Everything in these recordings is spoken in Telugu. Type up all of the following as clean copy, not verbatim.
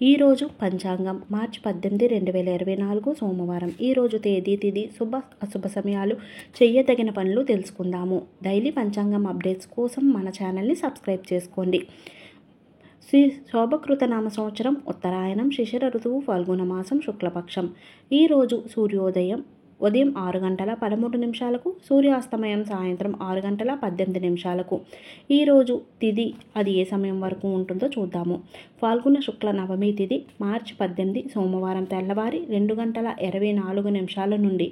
ఈరోజు పంచాంగం మార్చి 18, 2024 సోమవారం. ఈరోజు తేదీ, తిథి, శుభ అశుభ సమయాలు, చేయదగిన పనులు తెలుసుకుందాము. డైలీ పంచాంగం అప్డేట్స్ కోసం మన ఛానల్ని సబ్స్క్రైబ్ చేసుకోండి. శ్రీ శోభకృత నామ సంవత్సరం ఉత్తరాయణం, శిశిర ఋతువు, ఫాల్గుణ మాసం, శుక్లపక్షం. ఈరోజు సూర్యోదయం ఉదయం 6 గంటల 13 నిమిషాలకు, సూర్యాస్తమయం సాయంత్రం 6 గంటల 18 నిమిషాలకు. ఈరోజు తిథి అది ఏ సమయం వరకు ఉంటుందో చూద్దాము. ఫాల్గుణ శుక్ల నవమి తిథి మార్చి 18 సోమవారం తెల్లవారి 2 గంటల 24 నిమిషాల నుండి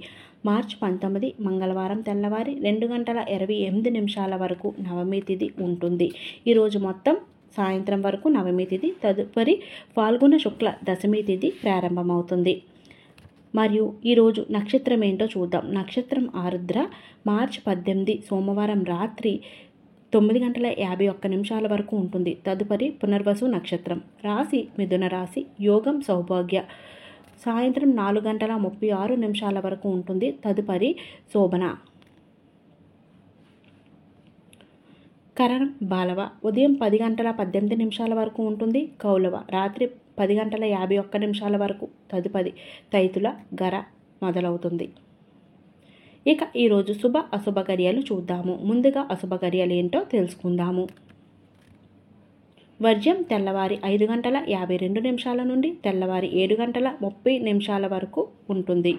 మార్చి 19 మంగళవారం తెల్లవారి 2 గంటల 28 నిమిషాల వరకు నవమి తిథి ఉంటుంది. ఈరోజు మొత్తం సాయంత్రం వరకు నవమి తిథి, తదుపరి ఫాల్గుణ శుక్ల దశమి తిథి ప్రారంభమవుతుంది. మరియు ఈరోజు నక్షత్రం ఏంటో చూద్దాం. నక్షత్రం ఆరుద్ర మార్చి 18 సోమవారం రాత్రి 9 గంటల 51 నిమిషాల వరకు ఉంటుంది. తదుపరి పునర్వసు నక్షత్రం. రాశి మిథున రాశి. యోగం సౌభాగ్య సాయంత్రం 4 గంటల 36 నిమిషాల వరకు ఉంటుంది. తదుపరి శోభన. కరణం బాలవ ఉదయం 10 గంటల 18 నిమిషాల వరకు ఉంటుంది. కౌలవ రాత్రి 10 గంటల 51 నిమిషాల వరకు. తదుపరి తైతుల గర మొదలవుతుంది. ఇక ఈరోజు శుభ అశుభ గడియలు చూద్దాము. ముందుగా అశుభ గడియలు ఏంటో తెలుసుకుందాము. వర్జ్యం తెల్లవారి 5 గంటల 52 నిమిషాల నుండి తెల్లవారి 7 గంటల 30 నిమిషాల వరకు ఉంటుంది.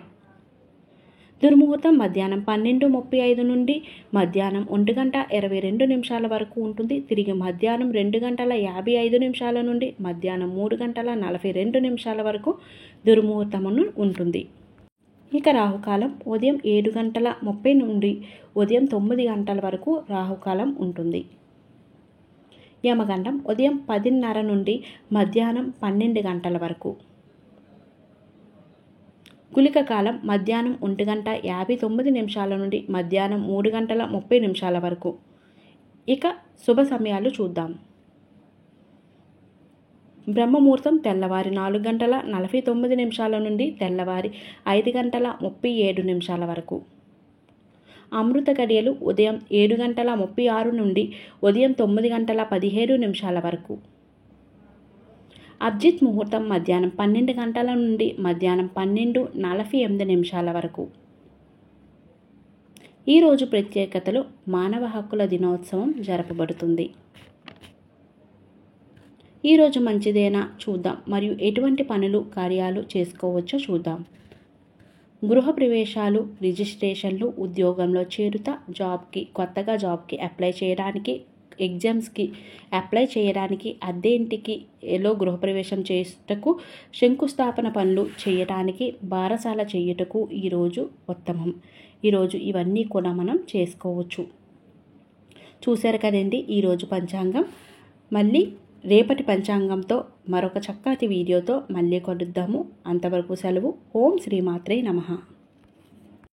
దుర్ముహూర్తం మధ్యాహ్నం 12:35 నుండి మధ్యాహ్నం 1 గంట 22 నిమిషాల వరకు ఉంటుంది. తిరిగి మధ్యాహ్నం 2 గంటల 55 నిమిషాల నుండి మధ్యాహ్నం 3 గంటల 42 నిమిషాల వరకు దుర్ముహూర్తమును ఉంటుంది. ఇక రాహుకాలం ఉదయం 7 గంటల 30 నుండి ఉదయం 9 గంటల వరకు రాహుకాలం ఉంటుంది. యమగండం ఉదయం 10:30 నుండి మధ్యాహ్నం 12 గంటల వరకు. గుళిక కాలం మధ్యాహ్నం 1 గంట 59 నిమిషాల నుండి మధ్యాహ్నం 3 గంటల 30 నిమిషాల వరకు. ఇక శుభ సమయాలు చూద్దాం. బ్రహ్మముహూర్తం తెల్లవారి 4 గంటల 49 నిమిషాల నుండి తెల్లవారి 5 గంటల 37 నిమిషాల వరకు. అమృత గడియలు ఉదయం 7 గంటల 36 నుండి ఉదయం 9 గంటల 17 నిమిషాల వరకు. అభిజిత్ ముహూర్తం మధ్యాహ్నం 12 గంటల నుండి మధ్యాహ్నం 12:48 నిమిషాల వరకు. ఈరోజు ప్రత్యేకతలు. మానవ హక్కుల దినోత్సవం జరపబడుతుంది. ఈరోజు మంచిదేనా చూద్దాం. మరియు ఎటువంటి పనులు కార్యాలు చేసుకోవచ్చో చూద్దాం. గృహ ప్రవేశాలు, రిజిస్ట్రేషన్లు, ఉద్యోగంలో చేరుత, కొత్తగా జాబ్కి అప్లై చేయడానికి, ఎగ్జామ్స్కి అప్లై చేయడానికి, అద్దె ఇంటికి గృహప్రవేశం చేయుటకు, శంకుస్థాపన పనులు చేయడానికి, బారసాల చేయుటకు ఈరోజు ఉత్తమం. ఈరోజు ఇవన్నీ కూడా మనం చేసుకోవచ్చు. చూశారు కదండి ఈరోజు పంచాంగం. మళ్ళీ రేపటి పంచాంగంతో మరొక చక్కటి వీడియోతో మళ్ళీ కలుద్దాము. అంతవరకు సెలవు. ఓం శ్రీమాత్రే నమః.